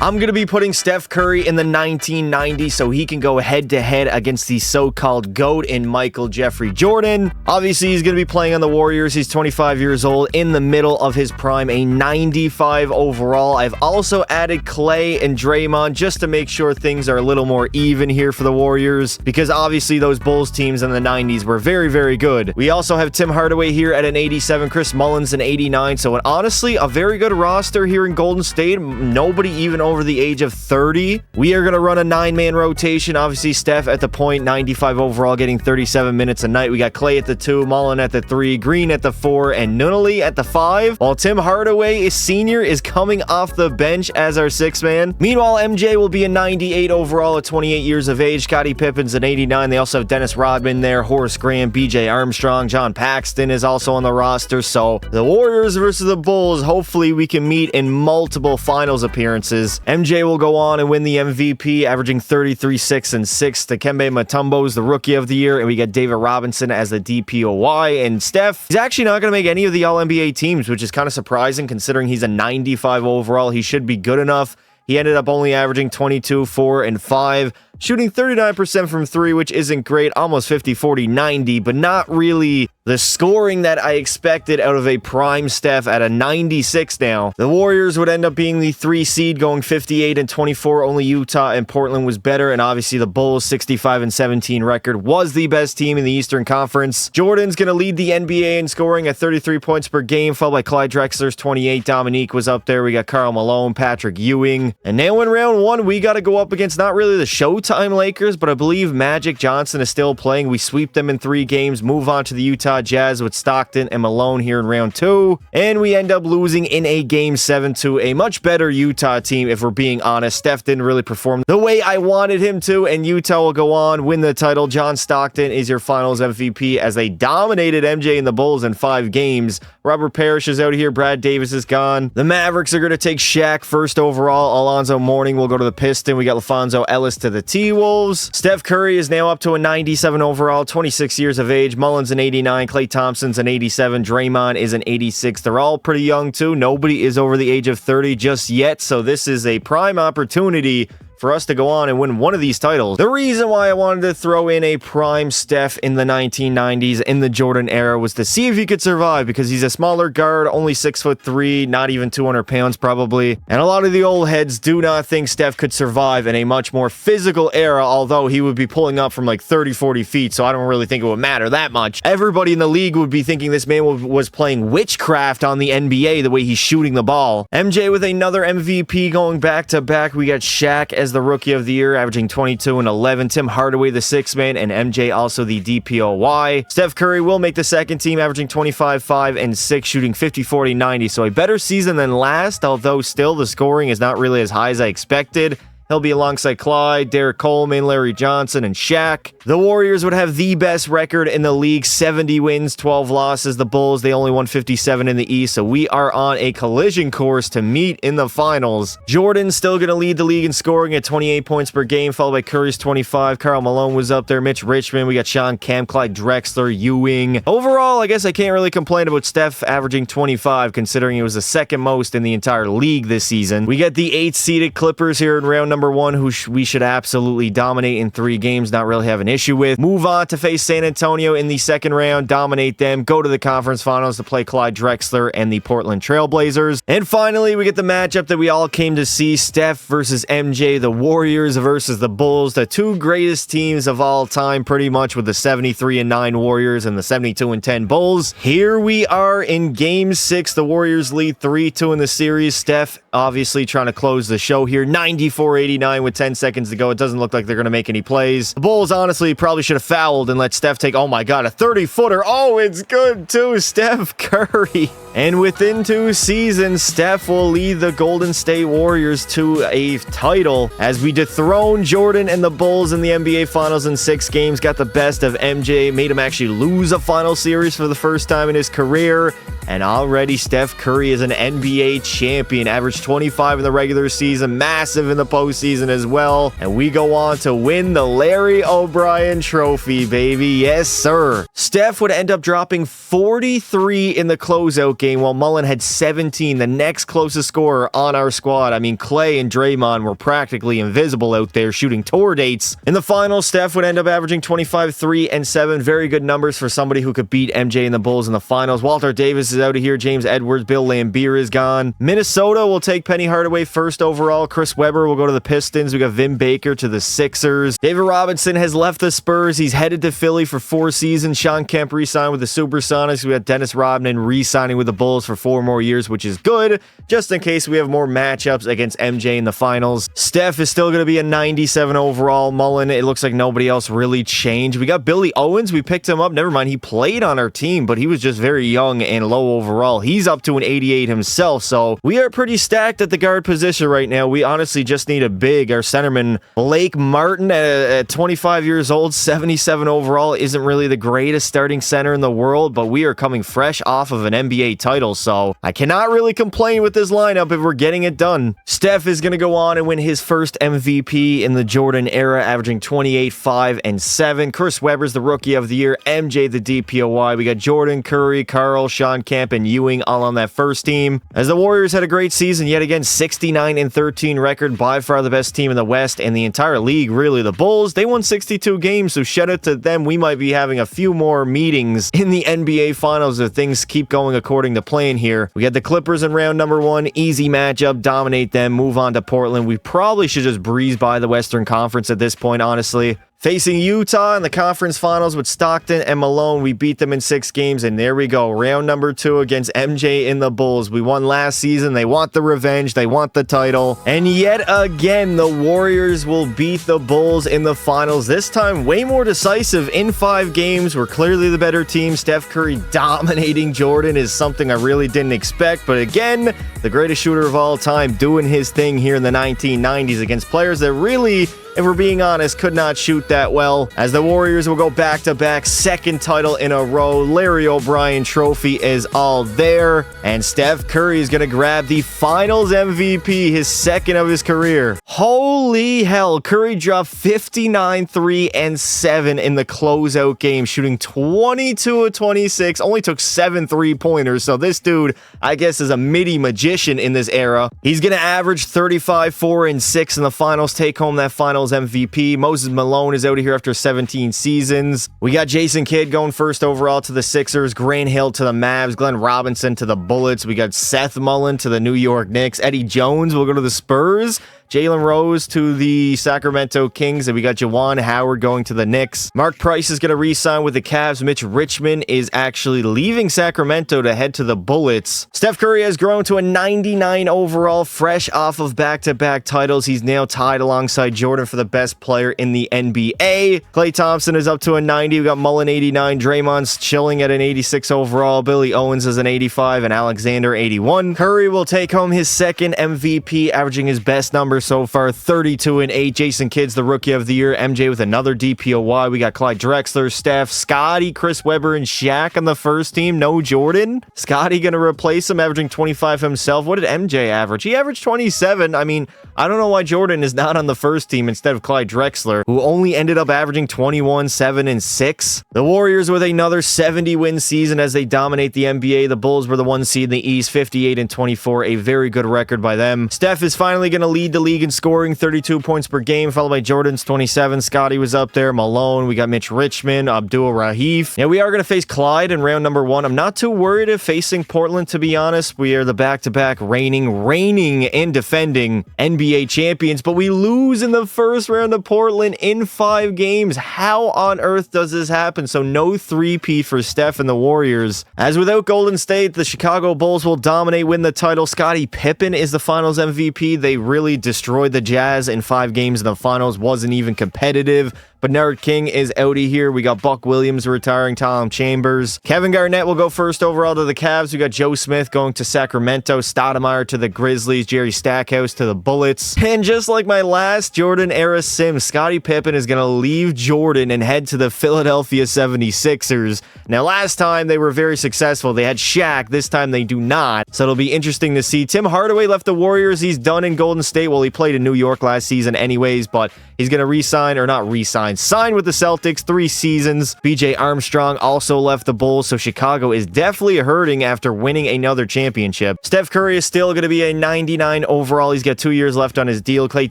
I'm going to be putting Steph Curry in the 1990 so he can go head-to-head against the so-called GOAT in Michael Jeffrey Jordan. Obviously, he's going to be playing on the Warriors. He's 25 years old, in the middle of his prime, a 95 overall. I've also added Clay and Draymond just to make sure things are a little more even here for the Warriors, because obviously those Bulls teams in the 90s were very, very good. We also have Tim Hardaway here at an 87, Chris Mullins an 89, so honestly, a very good roster here in Golden State. Nobody even over the age of 30. We are going to run a 9-man rotation. Obviously, Steph at the point, 95 overall, getting 37 minutes a night. We got Clay at the 2, Mullen at the 3, Green at the 4, and Nunnally at the 5, while Tim Hardaway Sr. is coming off the bench as our 6-man. Meanwhile, MJ will be a 98 overall at 28 years of age. Scottie Pippen's an 89. They also have Dennis Rodman there, Horace Grant, BJ Armstrong, John Paxton is also on the roster. So the Warriors versus the Bulls, hopefully we can meet in multiple finals appearances. MJ will go on and win the MVP, averaging 33, 6, and 6. Dikembe Mutombo's the Rookie of the Year, and we got David Robinson as the DPOY. And Steph, he's actually not going to make any of the All-NBA teams, which is kind of surprising considering he's a 95 overall. He should be good enough. He ended up only averaging 22, 4, and 5, shooting 39% from 3, which isn't great, almost 50, 40, 90, but not really the scoring that I expected out of a prime Steph at a 96 now. The Warriors would end up being the 3 seed, going 58 and 24. Only Utah and Portland was better, and obviously the Bulls' 65 and 17 record was the best team in the Eastern Conference. Jordan's going to lead the NBA in scoring at 33 points per game, followed by Clyde Drexler's 28. Dominique was up there. We got Karl Malone, Patrick Ewing. And now in round 1, we got to go up against not really the Showtime Lakers, but I believe Magic Johnson is still playing. We sweep them in 3 games, move on to the Utah Jazz with Stockton and Malone here in round 2, and we end up losing in a game 7 to a much better Utah team, if we're being honest. Steph didn't really perform the way I wanted him to, and Utah will go on, win the title. John Stockton is your finals MVP as they dominated MJ and the Bulls in 5 games. Robert Parrish is out here. Brad Davis is gone. The Mavericks are going to take Shaq first overall. Alonzo Mourning will go to the Piston. We got LaFonso Ellis to the T-Wolves. Steph Curry is now up to a 97 overall, 26 years of age. Mullins an 89. Klay Thompson's an 87. Draymond is an 86. They're all pretty young too. Nobody is over the age of 30 just yet, so this is a prime opportunity for us to go on and win one of these titles. The reason why I wanted to throw in a prime Steph in the 1990s in the Jordan era was to see if he could survive, because he's a smaller guard, only 6'3", not even 200 pounds probably. And a lot of the old heads do not think Steph could survive in a much more physical era, although he would be pulling up from like 30, 40 feet, so I don't really think it would matter that much. Everybody in the league would be thinking this man was playing witchcraft on the NBA the way he's shooting the ball. MJ with another MVP going back to back. We got Shaq as the Rookie of the Year, averaging 22 and 11. Tim Hardaway, the 6-man, and MJ also the DPOY. Steph Curry will make the second team, averaging 25, 5, and 6, shooting 50, 40, 90. So a better season than last, although still the scoring is not really as high as I expected. He'll be alongside Clyde, Derek Coleman, Larry Johnson, and Shaq. The Warriors would have the best record in the league, 70 wins, 12 losses. The Bulls, they only won 57 in the East, so we are on a collision course to meet in the finals. Jordan's still going to lead the league in scoring at 28 points per game, followed by Curry's 25. Karl Malone was up there, Mitch Richmond. We got Sean Kemp, Clyde Drexler, Ewing. Overall, I guess I can't really complain about Steph averaging 25, considering he was the second most in the entire league this season. We get the 8th-seeded Clippers here in round number 1, who we should absolutely dominate in 3 games, not really have an issue with. Move on to face San Antonio in the second round, dominate them, go to the conference finals to play Clyde Drexler and the Portland Trailblazers. And finally, we get the matchup that we all came to see, Steph versus MJ, the Warriors versus the Bulls, the 2 greatest teams of all time, pretty much, with the 73-9 Warriors and the 72-10 Bulls. Here we are in game 6. The Warriors lead 3-2 in the series. Steph obviously trying to close the show here, 94-89 with 10 seconds to go. It doesn't look like they're going to make any plays. The Bulls honestly probably should have fouled and let Steph take, oh my god, a 30-footer. Oh, it's good too, Steph Curry. And within 2 seasons, Steph will lead the Golden State Warriors to a title as we dethrone Jordan and the Bulls in the NBA Finals in 6 games. Got the best of MJ, made him actually lose a final series for the first time in his career. And already Steph Curry is an NBA champion, averaged 25 in the regular season, massive in the postseason as well. And we go on to win the Larry O'Brien Trophy, baby. Yes, sir. Steph would end up dropping 43 in the closeout game, while Mullen had 17, the next closest scorer on our squad. I mean, Clay and Draymond were practically invisible out there shooting tour dates. In the finals, Steph would end up averaging 25, 3, and 7. Very good numbers for somebody who could beat MJ and the Bulls in the finals. Walter Davis is out of here. James Edwards, Bill Laimbeer is gone. Minnesota will take Penny Hardaway first overall. Chris Webber will go to the Pistons. We got Vin Baker to the Sixers. David Robinson has left the Spurs. He's headed to Philly for 4 seasons. Sean Kemp re-signed with the Supersonics. We got Dennis Rodman re-signing with the Bulls for 4 more years, which is good, just in case we have more matchups against MJ in the finals. Steph is still going to be a 97 overall. Mullen, it looks like nobody else really changed. We got Billy Owens. We picked him up. Never mind, he played on our team, but he was just very young and low overall. He's up to an 88 himself, so we are pretty stacked at the guard position right now. We honestly just need a big. Our centerman, Blake Martin, at 25 years old, 77 overall, isn't really the greatest starting center in the world, but we are coming fresh off of an NBA title, so I cannot really complain with this lineup if we're getting it done. Steph is going to go on and win his first MVP in the Jordan era, averaging 28, 5, and 7. Chris Webber's the Rookie of the Year. MJ the DPOY. We got Jordan, Curry, Karl, Sean Kemp, and Ewing all on that first team. As the Warriors had a great season, yet again, 69-13 record, by far the best team in the West and the entire league, really. The Bulls, they won 62 games, so shout out to them. We might be having a few more meetings in the NBA Finals if things keep going according to plan here. We had the Clippers in round number 1. Easy matchup, dominate them, move on to Portland. We probably should just breeze by the Western Conference at this point, honestly. Facing Utah in the conference finals with Stockton and Malone, we beat them in 6 games, and there we go. Round number 2 against MJ and the Bulls. We won last season. They want the revenge. They want the title. And yet again, the Warriors will beat the Bulls in the finals. This time, way more decisive in 5 games. We're clearly the better team. Steph Curry dominating Jordan is something I really didn't expect. But again, the greatest shooter of all time doing his thing here in the 1990s against players that really, if we're being honest, could not shoot that well. As the Warriors will go back-to-back, 2nd title in a row. Larry O'Brien Trophy is all there. And Steph Curry is going to grab the Finals MVP, his 2nd of his career. Holy hell, Curry dropped 59, 3, and 7 in the closeout game, shooting 22 of 26. Only took 7 3-pointers, so this dude, I guess, is a midi magician in this era. He's going to average 35, 4, and 6 in the finals, take home that finals MVP. Moses Malone is out of here after 17 seasons. We got Jason Kidd going first overall to the Sixers, Grant Hill to the Mavs, Glenn Robinson to the Bullets. We got Seth Mullen to the New York Knicks. Eddie Jones will go to the Spurs. Jalen Rose to the Sacramento Kings, and we got Juwan Howard going to the Knicks. Mark Price is going to re-sign with the Cavs. Mitch Richmond is actually leaving Sacramento to head to the Bullets. Steph Curry has grown to a 99 overall, fresh off of back-to-back titles. He's now tied alongside Jordan for the best player in the NBA. Klay Thompson is up to a 90. We got Mullen 89. Draymond's chilling at an 86 overall. Billy Owens is an 85, and Alexander 81. Curry will take home his 2nd MVP, averaging his best number so far, 32 and 8. Jason Kidd's the Rookie of the Year. MJ with another DPOY. We got Clyde Drexler, Steph, Scotty, Chris Webber, and Shaq on the first team. No Jordan. Scotty gonna replace him, averaging 25 himself. What did MJ average? He averaged 27. I mean, I don't know why Jordan is not on the first team instead of Clyde Drexler, who only ended up averaging 21, 7, and 6. The Warriors with another 70-win season as they dominate the NBA. The Bulls were the 1 seed in the East, 58 and 24, a very good record by them. Steph is finally going to lead the league in scoring, 32 points per game, followed by Jordan's 27. Scotty was up there, Malone, we got Mitch Richmond, Abdul Rahif. Now we are going to face Clyde in round number 1. I'm not too worried if facing Portland, to be honest. We are the back-to-back reigning and defending NBA champions, but we lose in the first round of Portland in 5 games. How on earth does this happen? So no 3-peat for Steph and the Warriors. As without Golden State, the Chicago Bulls will dominate, win the title. Scottie Pippen is the finals MVP. They really destroyed the Jazz in 5 games in the finals, wasn't even competitive. Bernard King is outie here. We got Buck Williams retiring, Tom Chambers. Kevin Garnett will go first overall to the Cavs. We got Joe Smith going to Sacramento, Stoudemire to the Grizzlies, Jerry Stackhouse to the Bullets. And just like my last Jordan-era sim, Scottie Pippen is going to leave Jordan and head to the Philadelphia 76ers. Now, last time they were very successful. They had Shaq. This time they do not. So it'll be interesting to see. Tim Hardaway left the Warriors. He's done in Golden State. Well, he played in New York last season anyways, but he's going to re-sign, or not re-sign, sign with the Celtics 3 seasons. BJ Armstrong also left the Bulls, so Chicago is definitely hurting after winning another championship. Steph Curry is still going to be a 99 overall. He's got 2 years left on his deal. Klay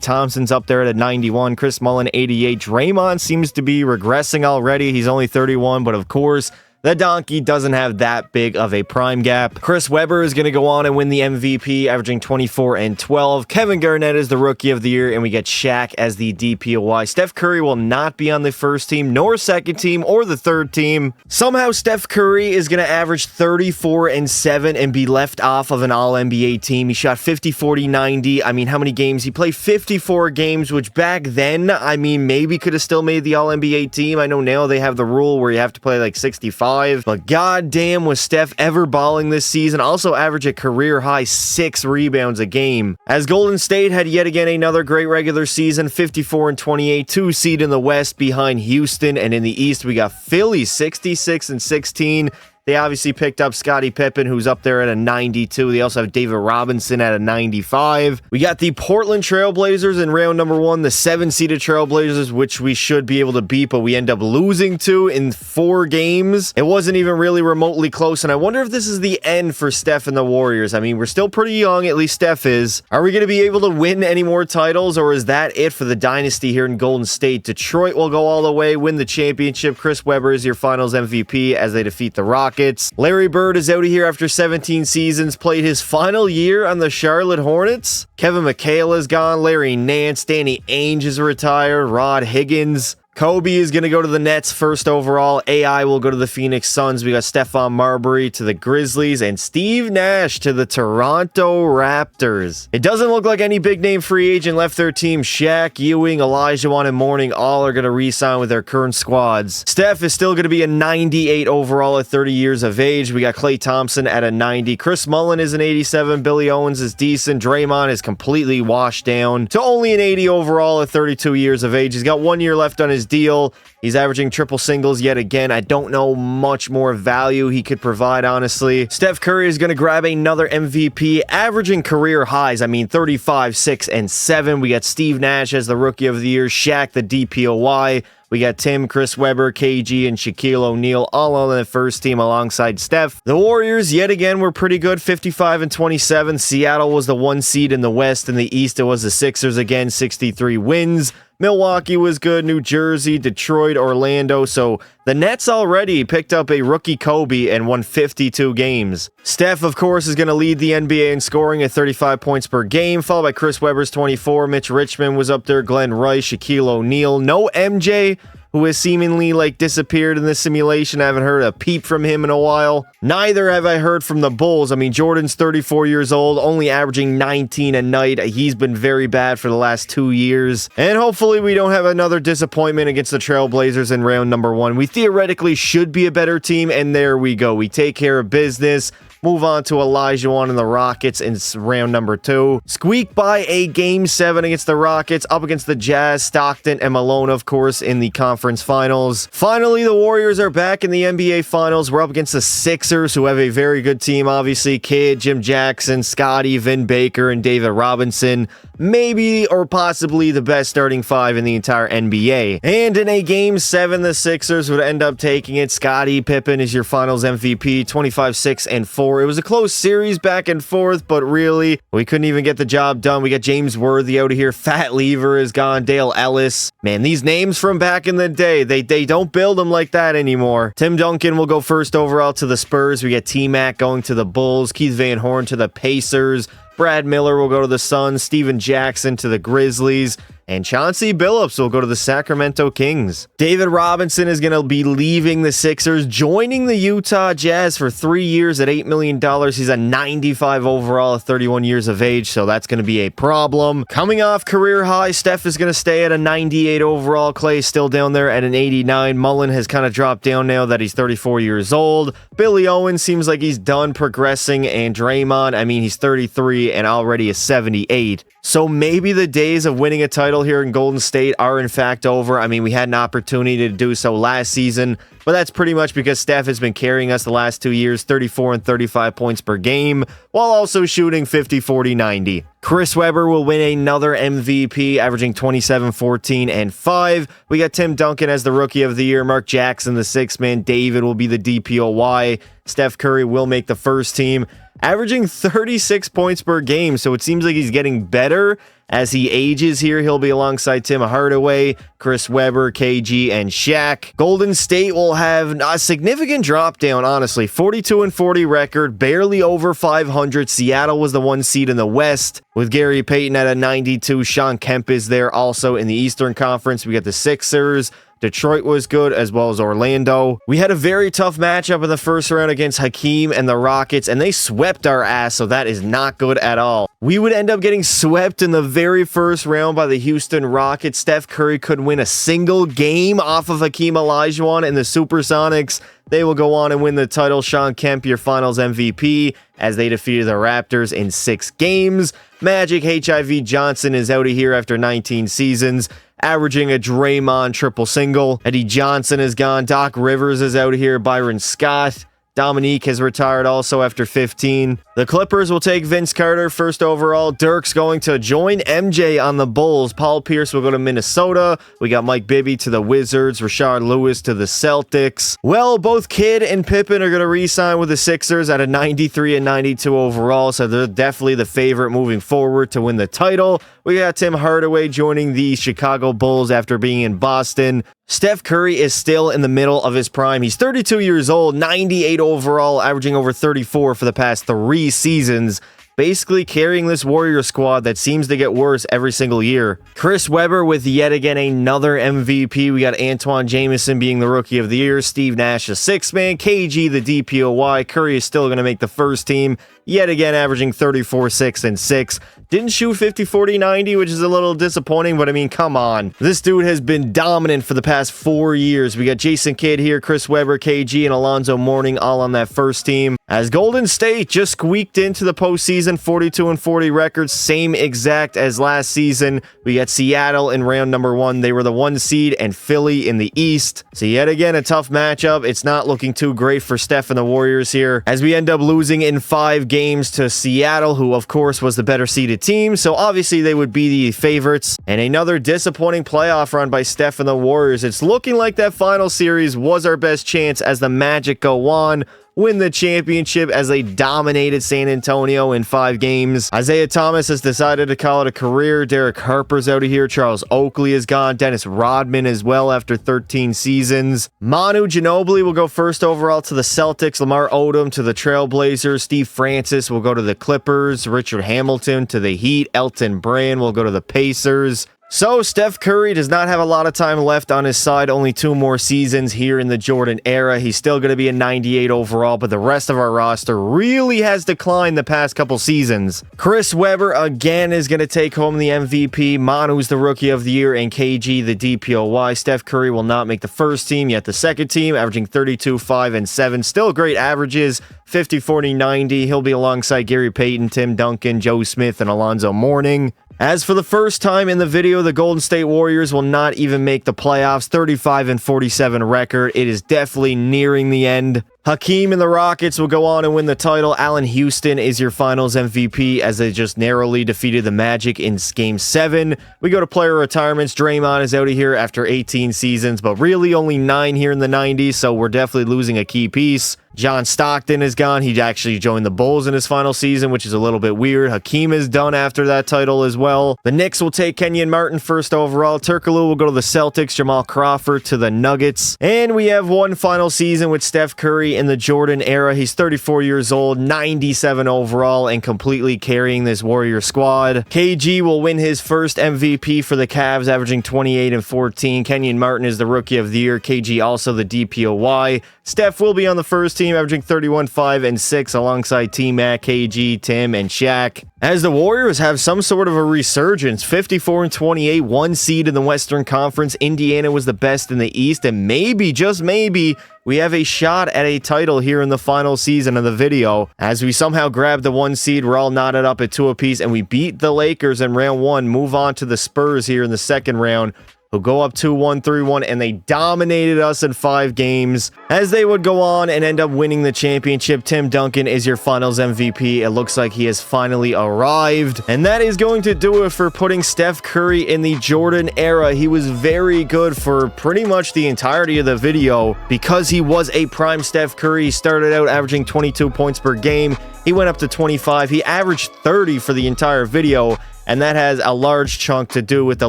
Thompson's up there at a 91. Chris Mullin, 88. Draymond seems to be regressing already. He's only 31, but of course, the donkey doesn't have that big of a prime gap. Chris Webber is going to go on and win the MVP, averaging 24 and 12. Kevin Garnett is the Rookie of the Year, and we get Shaq as the DPOY. Steph Curry will not be on the first team, nor second team, or the third team. Somehow, Steph Curry is going to average 34 and 7 and be left off of an All-NBA team. He shot 50, 40, 90. I mean, how many games? He played 54 games, which back then, I mean, maybe could have still made the All-NBA team. I know now they have the rule where you have to play like 65. But goddamn, was Steph ever balling this season. Also averaged a career high 6 rebounds a game. As Golden State had yet again another great regular season, 54 and 28, 2 seed in the West behind Houston, and in the East we got Philly 66 and 16. They obviously picked up Scottie Pippen, who's up there at a 92. They also have David Robinson at a 95. We got the Portland Trailblazers in round number 1, the 7-seeded Trailblazers, which we should be able to beat, but we end up losing to in 4 games. It wasn't even really remotely close, and I wonder if this is the end for Steph and the Warriors. I mean, we're still pretty young, at least Steph is. Are we going to be able to win any more titles, or is that it for the dynasty here in Golden State? Detroit will go all the way, win the championship. Chris Webber is your finals MVP as they defeat the Rockets. Larry Bird is out of here after 17 seasons, played his final year on the Charlotte Hornets. Kevin McHale is gone. Larry Nance, Danny Ainge is retired. Rod Higgins. Kobe is going to go to the Nets first overall. AI will go to the Phoenix Suns. We got Stephon Marbury to the Grizzlies and Steve Nash to the Toronto Raptors. It doesn't look like any big name free agent left their team. Shaq, Ewing, Olajuwon, and Mourning all are going to re-sign with their current squads. Steph is still going to be a 98 overall at 30 years of age. We got Klay Thompson at a 90. Chris Mullin is an 87. Billy Owens is decent. Draymond is completely washed down to only an 80 overall at 32 years of age. He's got 1 year left on his deal. He's averaging triple singles yet again. I don't know much more value he could provide, honestly. Steph Curry is going to grab another MVP, averaging career highs. I mean, 35, 6, and 7. We got Steve Nash as the Rookie of the Year, Shaq the DPOY. We got Tim, Chris Webber, KG, and Shaquille O'Neal all on the first team alongside Steph. The Warriors, yet again, were pretty good, 55 and 27. Seattle was the 1 seed in the West. In the East, it was the Sixers again, 63 wins. Milwaukee was good, New Jersey, Detroit, Orlando. So the Nets already picked up a rookie Kobe and won 52 games. Steph, of course, is going to lead the NBA in scoring at 35 points per game, followed by Chris Webber's 24. Mitch Richmond was up there, Glenn Rice, Shaquille O'Neal. No MJ, who has seemingly disappeared in this simulation. I haven't heard a peep from him in a while. Neither have I heard from the Bulls. I mean, Jordan's 34 years old, only averaging 19 a night. He's been very bad for the last 2 years. And hopefully we don't have another disappointment against the Trailblazers in round number 1. We theoretically should be a better team, and there we go. We take care of business. Move on to Olajuwon and the Rockets in round number 2. Squeak by a Game 7 against the Rockets, up against the Jazz, Stockton, and Malone, of course, in the conference finals. Finally, the Warriors are back in the NBA Finals. We're up against the Sixers, who have a very good team, obviously. Kidd, Jim Jackson, Scottie, Vin Baker, and David Robinson. Maybe or possibly the best starting 5 in the entire NBA. And in a Game 7, the Sixers would end up taking it. Scottie Pippen is your finals MVP, 25, 6, and 4. It was a close series back and forth, but really, we couldn't even get the job done. We got James Worthy out of here. Fat Lever is gone. Dale Ellis. Man, these names from back in the day, they don't build them like that anymore. Tim Duncan will go first overall to the Spurs. We got T-Mac going to the Bulls. Keith Van Horn to the Pacers. Brad Miller will go to the Suns. Steven Jackson to the Grizzlies. And Chauncey Billups will go to the Sacramento Kings. David Robinson is going to be leaving the Sixers, joining the Utah Jazz for 3 years at $8 million. He's a 95 overall at 31 years of age, so that's going to be a problem. Coming off career high, Steph is going to stay at a 98 overall. Clay still down there at an 89. Mullen has kind of dropped down now that he's 34 years old. Billy Owen seems like he's done progressing, and Draymond, I mean, he's 33 and already a 78. So maybe the days of winning a title here in Golden State are in fact over. I mean, we had an opportunity to do so last season, but that's pretty much because Steph has been carrying us the last 2 years, 34 and 35 points per game, while also shooting 50, 40, 90. Chris Webber will win another MVP, averaging 27, 14, and 5. We got Tim Duncan as the Rookie of the Year, Mark Jackson the sixth man, David will be the DPOY, Steph Curry will make the first team, averaging 36 points per game, so it seems like he's getting better as he ages here. He'll be alongside Tim Hardaway, Chris Webber, KG, and Shaq. Golden State will have a significant drop down, honestly. 42 and 40 record, barely over 500. Seattle was the 1 seed in the West, with Gary Payton at a 92. Sean Kemp is there also in the Eastern Conference. We got the Sixers. Detroit was good, as well as Orlando. We had a very tough matchup in the first round against Hakeem and the Rockets, and they swept our ass, so that is not good at all. We would end up getting swept in the very first round by the Houston Rockets. Steph Curry couldn't win a single game off of Hakeem Olajuwon and the Supersonics. They will go on and win the title. Sean Kemp, your finals MVP, as they defeated the Raptors in 6 games. Magic HIV Johnson is out of here after 19 seasons, averaging a Draymond triple single. Eddie Johnson is gone. Doc Rivers is out here. Byron Scott. Dominique has retired also after 15. The Clippers will take Vince Carter first overall. Dirk's going to join MJ on the Bulls. Paul Pierce will go to Minnesota. We got Mike Bibby to the Wizards. Rashard Lewis to the Celtics. Well, both Kidd and Pippen are going to re-sign with the Sixers at a 93 and 92 overall, so they're definitely the favorite moving forward to win the title. We got Tim Hardaway joining the Chicago Bulls after being in Boston. Steph Curry is still in the middle of his prime. He's 32 years old, 98 overall, averaging over 34 for the past 3 seasons. Basically carrying this Warrior squad that seems to get worse every single year. Chris Webber with yet again another MVP. We got Antoine Jameson being the Rookie of the Year. Steve Nash, the sixth man. KG, the DPOY. Curry is still going to make the first team. Yet again, averaging 34, 6, and 6. Didn't shoot 50, 40, 90, which is a little disappointing, but I mean, come on. This dude has been dominant for the past 4 years. We got Jason Kidd here, Chris Webber, KG, and Alonzo Mourning all on that first team. As Golden State just squeaked into the postseason, 42 and 40 records, same exact as last season. We got Seattle in round number 1. They were the 1 seed, and Philly in the East. So yet again, a tough matchup. It's not looking too great for Steph and the Warriors here, as we end up losing in 5 games to Seattle, who of course was the better seeded team, so obviously they would be the favorites. And another disappointing playoff run by Steph and the Warriors. It's looking like that final series was our best chance as the Magic go on, win the championship as they dominated San Antonio in 5 games. Isaiah Thomas has decided to call it a career. Derek Harper's out of here. Charles Oakley is gone. Dennis Rodman as well after 13 seasons. Manu Ginobili will go first overall to the Celtics. Lamar Odom to the Trailblazers. Steve Francis will go to the Clippers. Richard Hamilton to the Heat. Elton Brand will go to the Pacers. So, Steph Curry does not have a lot of time left on his side, only 2 more seasons here in the Jordan era. He's still going to be a 98 overall, but the rest of our roster really has declined the past couple seasons. Chris Webber again is going to take home the MVP. Manu's the Rookie of the Year, and KG the DPOY. Steph Curry will not make the first team, yet the second team, averaging 32, 5, and 7. Still great averages, 50, 40, 90. He'll be alongside Gary Payton, Tim Duncan, Joe Smith, and Alonzo Mourning. As for the first time in the video, the Golden State Warriors will not even make the playoffs. 35 and 47 record. It is definitely nearing the end. Hakeem and the Rockets will go on and win the title. Allen Houston is your finals MVP as they just narrowly defeated the Magic in Game 7. We go to player retirements. Draymond is out of here after 18 seasons, but really only 9 here in the 90s, so we're definitely losing a key piece. John Stockton is gone. He actually joined the Bulls in his final season, which is a little bit weird. Hakeem is done after that title as well. The Knicks will take Kenyon Martin first overall. Turkoglu will go to the Celtics. Jamal Crawford to the Nuggets. And we have one final season with Steph Curry Curry in the Jordan era. He's 34 years old, 97 overall, and completely carrying this Warrior squad. KG will win his first MVP for the Cavs, averaging 28 and 14. Kenyon Martin is the Rookie of the Year. KG also the DPOY. Steph will be on the first team, averaging 31, 5, and 6 alongside T-Mac, KG, Tim, and Shaq. As the Warriors have some sort of a resurgence, 54 and 28, 1 seed in the Western Conference. Indiana was the best in the East, and maybe, just maybe, we have a shot at a title here in the final season of the video. As we somehow grab the 1 seed, we're all knotted up at 2 apiece, and we beat the Lakers in round 1, move on to the Spurs here in the second round, who go up 2-1, 3-1, and they dominated us in 5 games. As they would go on and end up winning the championship, Tim Duncan is your finals MVP. It looks like he has finally arrived. And that is going to do it for putting Steph Curry in the Jordan era. He was very good for pretty much the entirety of the video because he was a prime Steph Curry. He started out averaging 22 points per game. He went up to 25. He averaged 30 for the entire video. And that has a large chunk to do with the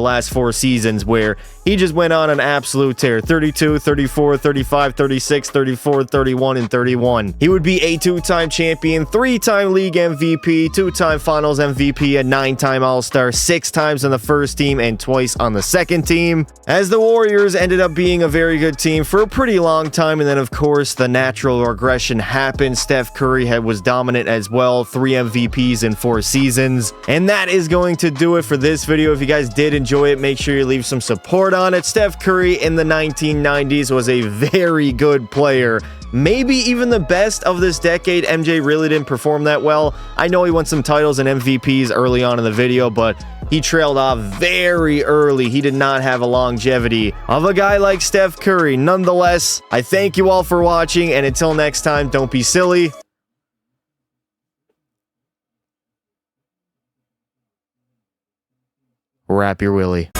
last 4 seasons where he just went on an absolute tear. 32, 34, 35, 36, 34, 31, and 31. He would be a 2-time champion, 3-time league MVP, 2-time finals MVP, a 9-time All-Star, 6 times on the first team, and twice on the second team. As the Warriors ended up being a very good team for a pretty long time, and then of course the natural regression happened. Steph Curry was dominant as well, 3 MVPs in 4 seasons. And that is going to do it for this video. If you guys did enjoy it, make sure you leave some support on it. Steph Curry in the 1990s was a very good player. Maybe even the best of this decade. MJ really didn't perform that well. I know he won some titles and MVPs early on in the video, but he trailed off very early. He did not have a longevity of a guy like Steph Curry. Nonetheless, I thank you all for watching, and until next time, don't be silly. Wrap your willy.